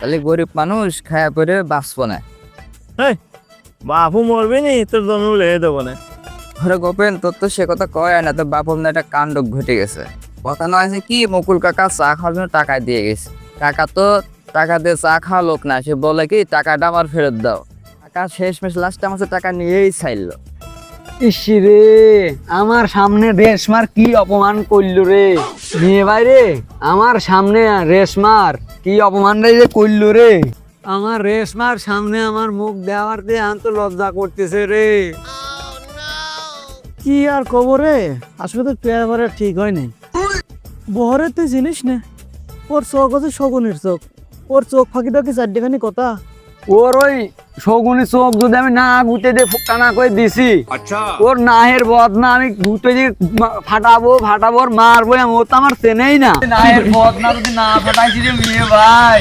তাহলে গরিব মানুষ খায়া পরে বাঁচবো না। বাপু মরবি নি, তোর জন্ম লেগে দেবো না। ঘরে গোপেন তোর তো সে কথা কয় না, তোর বাপ না একটা কাণ্ড ঘটে গেছে। কথা নয় যে কি মুকুল কাকা চা খাওয়ার জন্য টাকা দিয়ে গেছে। কাকা তো টাকা দিয়ে চা খাওয়া লোক না, সে বলে কি টাকাটা আমার ফেরত দাও। টাকা শেষমেশ লাস্টে আমার টাকা নিয়েই চাইলো। ইসিরে আমার সামনে রেশমার কি অপমান করলো রে মেয়ে ভাই রে, আমার সামনে রেশমার কি অপমান রে করলো রে। আমার রেশমার সামনে আমার মুখ দেওয়ার দিয়ে আন্ত লজ্জা করতেছে রে। কি আর খবরে, আসলে তো পেয়ারে ঠিক হয় নাই। বহরের তুই জিনিস না, ওর চোখ হচ্ছে শগুনের চোখ। ওর চোখ ফাঁকি টাকি চারটেখানি কথা। ওর ওই শগুনি চোখ যদি আমি না গুতে দিয়ে টানা করে দিছি, ওর নাহের বদনা আমি গুতে দিয়ে ফাটাবো ওর মারবো, ও তো আমার চেনেই না। নাহের বদনা যদি না ফাটাইছি রে মেয়ে ভাই।